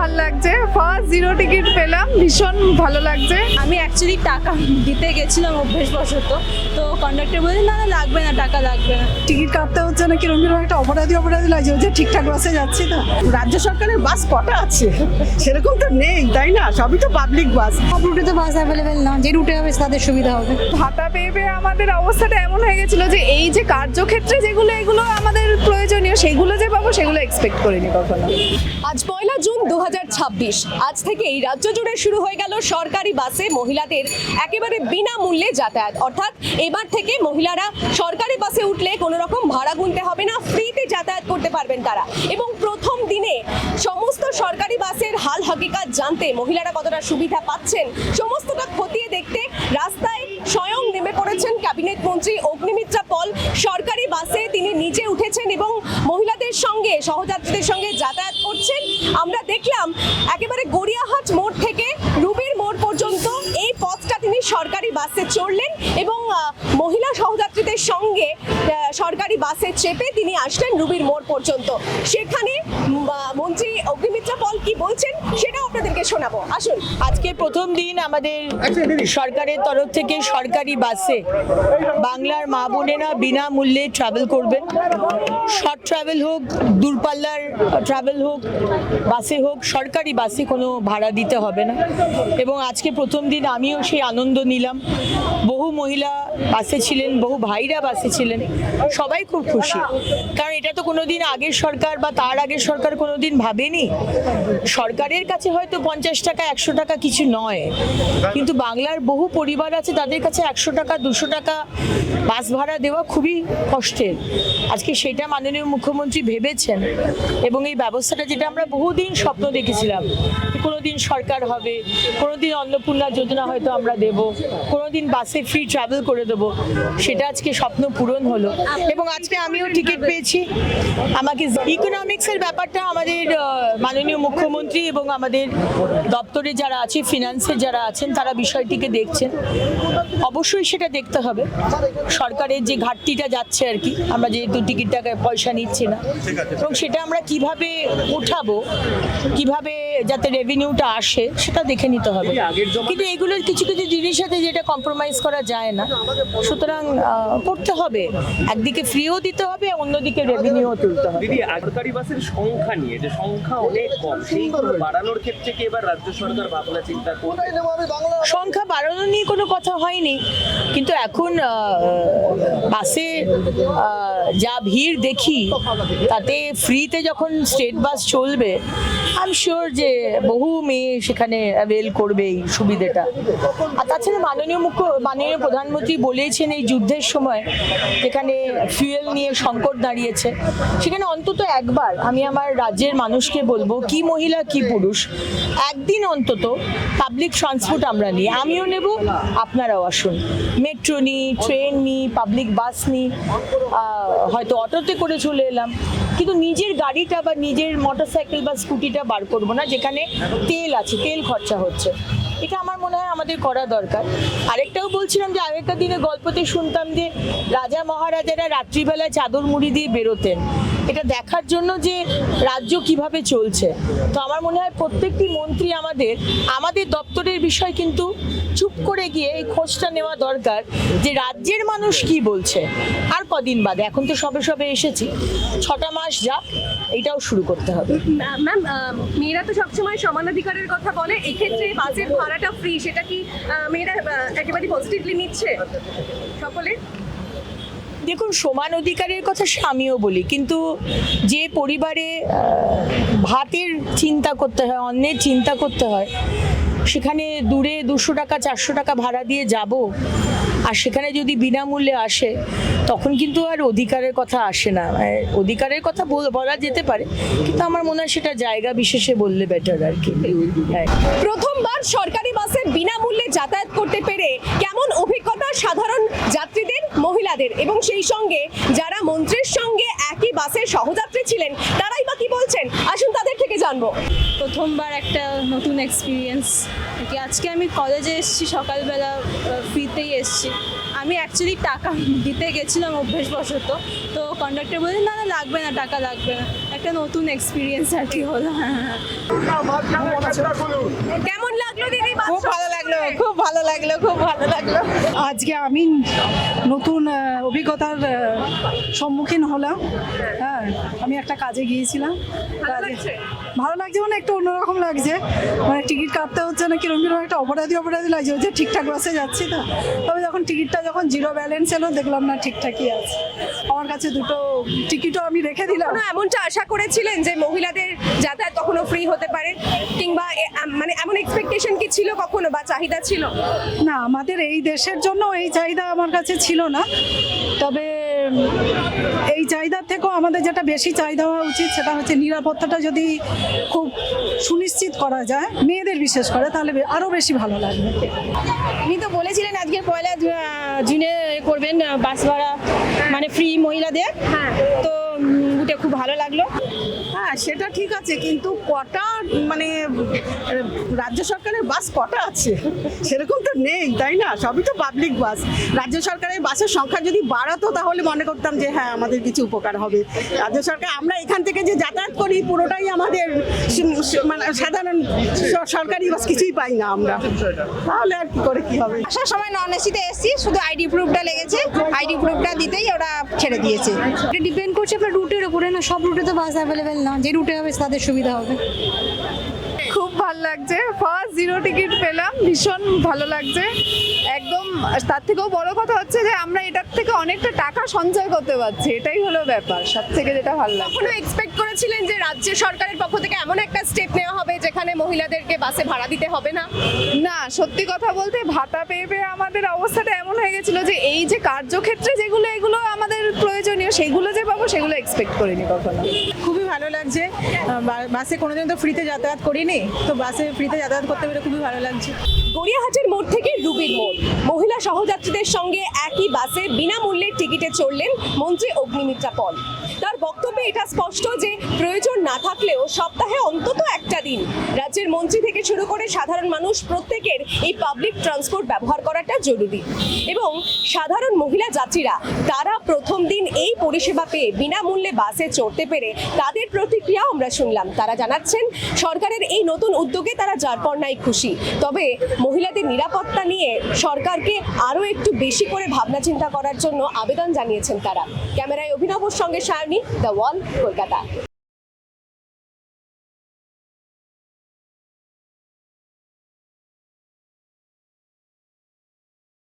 ভালো লাগছে, first zero ticket পেলাম, ভীষণ ভালো লাগছে। আমি অ্যাকচুয়ালি টাকা দিতে গেছিলাম অভ্যেসবশত, তো কন্ডাক্টর বলে না না লাগবে না, টাকা লাগবে না। টিকিট কাটতে হচ্ছে না, কিরকম কিরকম একটা অপরাধী লাগছে যে ঠিকঠাক বাসে যাচ্ছি তো। রাজ্য সরকারের বাস কটা আছে সেরকম তো নেই, তাই না? সবই তো পাবলিক বাস। সব রুটে তো বাস অ্যাভেলেবেল না, যে রুটে হবে তাদের সুবিধা হবে। ভাতা পেয়ে পেয়ে আমাদের অবস্থাটা এমন হয়ে গেছিল যে এই যে কার্যক্ষেত্রে যেগুলো এগুলো আমাদের প্রয়োজনীয় সেগুলো যে পাবো সেগুলো এক্সপেক্ট করিনি কখনো। আজ 1 জুন 2026, আজ থেকেই রাজ্য জুড়ে শুরু হয়ে গেল সরকারি বাসে মহিলাদের একেবারে বিনামূল্যে যাতায়াত। অর্থাৎ এবার থেকে মহিলারা সরকারি বাসে উঠলে কোনো রকম ভাড়া গুনতে হবে না, ফ্রিতে যাতায়াত করতে পারবেন তারা। এবং প্রথম দিনে সমস্ত সরকারি বাসের হাল হাকিকাত জানতে, মহিলারা কতটা সুবিধা পাচ্ছেন সমস্তটা খতিয়ে দেখতে রাস্তায় স্বয়ং নেমে পড়েছেন ক্যাবিনেট মন্ত্রী অগ্নিমিত্রা পল। সরকারি বাসে তিনি নিজে উঠেছেন এবং মহিলাদের সঙ্গে, সহযাত্রীদের সঙ্গে যাতায়াত করছেন। আমরা দেখলাম একেবারে গড়িয়াহাট মোড় থেকে রুবির মোড় পর্যন্ত এই পথটা তিনি সরকারি বাসে চড়লেন এবং মহিলা সহযাত্রীদের সঙ্গে সরকারি বাসে চেপে তিনি আসলেন রুবির মোড় পর্যন্ত। সেখানে মন্ত্রী অগ্নিমিত্রা পল কি বলছেন সেটাও আপনাদেরকে শোনাবো, আসুন। আজকে প্রথম দিন আমাদের সরকারের তরফ থেকে সরকারি বাসে বাংলার মা বোনেরা বিনামূল্যে ট্রাভেল করবেন। শর্ট ট্রাভেল হোক, দূরপাল্লার ট্রাভেল হোক, বাসে হোক, সরকারি বাসে কোনো ভাড়া দিতে হবে না। এবং আজকে প্রথম দিন আমিও সেই আনন্দ নিলাম। বহু মহিলা বাসে ছিলেন, বহু ভাইরা বাসে ছিলেন, সবাই খুব খুশি। কারণ এটা তো কোনোদিন আগের সরকার বা তার আগের সরকার কোনোদিন ভাবেনি। সরকারের কাছে হয়তো 50 টাকা 100 টাকা কিছু নয়, কিন্তু বাংলার বহু পরিবার আছে তাদের কাছে 100 টাকা 200 টাকা বাস ভাড়া দেওয়া খুবই কষ্টের। আজকে সেটা মাননীয় মুখ্যমন্ত্রী ভেবেছেন এবং এই ব্যবস্থাটা, যেটা আমরা বহুদিন স্বপ্ন দেখেছিলাম, কোনোদিন সরকার হবে, কোনোদিন অন্নপূর্ণা যোজনা হয়তো আমরা দেব, কোনোদিন বাসে ফ্রি ট্রাভেল করে দেবো, সেটা আজকে স্বপ্ন পূরণ হলো। এবং আজকে আমিও টিকিট পেয়েছি। আমাকে ইকোনমিক্সের ব্যাপারটা আমাদের মাননীয় মুখ্যমন্ত্রী এবং আমাদের দপ্তরে যারা আছে, ফিনান্সের যারা আছেন, তারা বিষয়টিকে দেখছেন। অবশ্যই সেটা দেখতে হবে। সরকারের যে ঘাটতিটা যাচ্ছে আর কি, আমরা যেহেতু টিকিট টাকা পয়সা নিচ্ছি না, এবং সেটা আমরা কিভাবে উঠাবো, কিভাবে যাতে রেভিনিউটা আসে সেটা দেখে নিতে হবে। কিন্তু এগুলোর কিছু কিছু জিনিস আছে যেটা কম্প্রোমাইজ করা যায় না, সুতরাং করতে হবে। একদিকে ফ্রিও দিতে হবে, অন্যদিকে রেভিনিউও তুলতে হবে। দিদি, সরকারি বাসের সংখ্যা নিয়ে, যে সংখ্যা অনেক কম, সেই বাড়ানোর ক্ষেত্রে কি এবার রাজ্য সরকার ভাবনা চিন্তা করবে? সংখ্যা বাড়ানো নিয়ে কোনো কথা হয়নি, কিন্তু এখন বাসে যা ভিড় দেখি, তাতে ফ্রিতে যখন স্টেট বাস চলবে, আই এম শিওর যে বহু মেয়ে সেখানে অ্যাভেল করবে এই সুবিধাটা। আর তাছাড়া মাননীয় প্রধানমন্ত্রী বলেছেন এই যুদ্ধের সময় যেখানে ফুয়েল নিয়ে সংকট দাঁড়িয়েছে, সেখানে অন্তত একবার আমি আমার রাজ্যের মানুষকে বলবো, কি মহিলা কি পুরুষ, একদিন অন্তত পাবলিক ট্রান্সপোর্ট আমরা নিই। আমিও নেব, আপনারাও আসুন। মেট্রো নিই, ট্রেন নিই, পাবলিক বাস নিই, হয়তো অটোতে করে চলে এলাম, কিন্তু নিজের গাড়িটা বা নিজের মোটরসাইকেল বা স্কুটিটা বার করবো না, যেখানে তেল আছে, তেল খরচা হচ্ছে। এটা আমার মনে হয় আমাদের করা দরকার। আরেকটাও বলছিলাম যে আগেকার দিনে গল্পতে শুনতাম যে রাজা মহারাজারা রাত্রিবেলায় চাদর মুড়ি দিয়ে বেরোতেন, এটা দেখার জন্য যে রাজ্য কিভাবে চলছে। তো আমার মনে হয় প্রত্যেকটি মন্ত্রী আমাদের দপ্তরের বিষয় কিন্তু চুপ করে গিয়ে এই খোঁজটা নেওয়া দরকার যে রাজ্যের মানুষ কি বলছে। আর কদিন বাদে, এখন তো সবে এসেছি, 6টা মাস যাক, এটাও শুরু করতে হবে। ম্যাম, মেয়েরা তো সবসময় সমানাধিকারের কথা বলে, এক্ষেত্রে বাসের ভাড়াটা ফ্রি, সেটা কি মেয়েরা একেবারে পজিটিভলি নিচ্ছে সকলে? দেখুন, সমান অধিকারের কথা আমিও বলি, কিন্তু যে পরিবারে ভাতের চিন্তা করতে হয়, অন্যের চিন্তা করতে হয়, সেখানে দূরে 200 টাকা 400 টাকা ভাড়া দিয়ে যাব, আর সেখানে যদি বিনামূল্যে আসে, তখন কিন্তু আর অধিকারের কথা আসে না। অধিকারের কথা বলা যেতে পারে, কিন্তু আমার মনে হয় সেটা জায়গা বিশেষে বললে বেটার আর কি। প্রথমবার সরকারি বাসে বিনামূল্যে যাতায়াত করতে পেরে কেমন অভিজ্ঞতা সাধারণ যাত্রীদের, মহিলাদের, এবং সেই সঙ্গে যারা মন্ত্রীর সঙ্গে একই বাসের সহযাত্রী ছিলেন, তারাই বা কি বলছেন, আসুন তাদের থেকে জানবো। প্রথমবার একটা নতুন এক্সপিরিয়েন্স। আজকে আমি কলেজে এসেছি, সকালবেলা ফ্রিতেই এসেছি। আমি অ্যাকচুয়ালি টাকা দিতে গেছিলাম অভ্যেসবশত, তো কন্ডাক্টর বলে না না লাগবে না, টাকা লাগবে না। একটা নতুন এক্সপিরিয়েন্স আর কি হলো। কেমন লাগলো দিদি? খুব ভালো লাগলো, খুব ভালো লাগলো, খুব ভালো লাগলো। আজকে আমি নতুন অভিজ্ঞতার সম্মুখীন হলাম। হ্যাঁ, আমি একটা কাজে গিয়েছিলাম। ভালো লাগছে মানে একটু অন্যরকম লাগছে, মানে টিকিট কাটতে হচ্ছে না, কিরকম কিরকম একটা অপরাধী লাগছে যে ঠিকঠাক বাসে যাচ্ছি তো। তবে যখন টিকিটটা যখন জিরো ব্যালেন্স এলো দেখলাম না ঠিকঠাকই আছে। আমার কাছে দুটো টিকিটও আমি রেখে দিলাম। কখনো এমনটা আশা করেছিলেন যে মহিলাদের যাতায়াত কখনো ফ্রি হতে পারে, কিংবা মানে এমন এক্সপেকটেশন কি ছিল কখনো, বা চাহিদা ছিল? না, আমাদের এই দেশের জন্য এই চাহিদা আমার কাছে ছিল না। তবে এই চাহিদার থেকেও আমাদের যেটা বেশি চাহিদা হওয়া উচিত সেটা হচ্ছে নিরাপত্তাটা যদি খুব সুনিশ্চিত করা যায়, মেয়েদের বিশেষ করে, তাহলে আরও বেশি ভালো লাগবে। উনি তো বলেছিলেন আজকের 1 জুনে করবেন বাস ভাড়া মানে ফ্রি মহিলাদের, তো উঠে খুব ভালো লাগলো। হ্যাঁ, সেটা ঠিক আছে, কিন্তু কটা মানে রাজ্য সরকারের বাস কটা আছে সেরকম তো নেই, তাই না? সবই তো পাবলিক বাস। রাজ্য সরকারের বাসের সংখ্যা যদি বাড়াতো তাহলে মনে করতাম যে হ্যাঁ আমাদের কিছু উপকার হবে। রাজ্য সরকার, আমরা এখান থেকে যে যাতায়াত করি পুরোটাই আমাদের মানে সাধারণ সরকারি বাস, কিছুই পাই না আমরা, তাহলে আর কি করে কি হবে? আসার সময় নন এসিতে এসেছি, শুধু আইডি প্রুফটা লেগেছে, আইডি প্রুফটা দিতেই ওরা ছেড়ে দিয়েছে। এটা ডিপেন্ড করছে আপনার রুটের উপরে, না সব রুটে তো বাস অ্যাভেলেবেল না, যে রুটে হবে তাদের সুবিধা হবে। খুব ভালো লাগছে, ফার্স্ট জিরো টিকিট পেলাম, ভীষণ ভালো লাগছে একদম। তার থেকেও বড় কথা হচ্ছে যে আমরা এটার থেকে অনেকটা টাকা সঞ্চয় করতে পারছি, এটাই হলো ব্যাপার সব থেকে যেটা ভালো লাগে। কখনো এক্সপেক্ট করেছিলেন যে রাজ্য সরকারের পক্ষ থেকে এমন একটা স্টেপ নেওয়া হবে যেখানে মহিলাদেরকে বাসে ভাড়া দিতে হবে না? না, সত্যি কথা বলতে ভাতা পেয়ে পেয়ে আমাদের অবস্থাটা এমন হয়ে গেছিল যে এই যে কার্যক্ষেত্রে যেগুলো এগুলো আমাদের প্রয়োজনীয় সেগুলো যে পাবো সেগুলো এক্সপেক্ট করিনি কখনো। খুবই ভালো লাগছে, বাসে কোনোদিন তো ফ্রিতে যাতায়াত করিনি, তো বাসে ফ্রিতে যাতায়াত করতে পেরে খুবই ভালো লাগছে। গড়িয়াহাটের মোড় থেকে রুবির মোড়, মহিলা সহযাত্রীদের সঙ্গে একই বাসে বিনামূল্যে টিকিটে চড়লেন মন্ত্রী অগ্নিমিত্রা পল। তার বক্তব্যে এটা স্পষ্ট যে প্রয়োজন না থাকলেও সপ্তাহে অন্তত একটা দিন রাজ্যের মন্ত্রী থেকে শুরু করে সাধারণ মানুষ প্রত্যেকের এই পাবলিক ট্রান্সপোর্ট ব্যবহার করাটা জরুরি। এবং সাধারণ মহিলা যাত্রীরা তারা প্রথম দিন এই পরিষেবা পেয়ে বিনামূল্যে বাসে চড়তে পেরে তাদের প্রতিক্রিয়াও আমরা শুনলাম। তারা জানাচ্ছেন সরকারের এই নতুন উদ্যোগে তারা যার পর নাই খুশি, তবে মহিলাদের নিরাপত্তা নিয়ে সরকারকে আরও একটু বেশি করে ভাবনা চিন্তা করার জন্য আবেদন জানিয়েছেন তারা। ক্যামেরায় অভিনবর সঙ্গে সায়নী, দ্য ওয়াল, কলকাতা।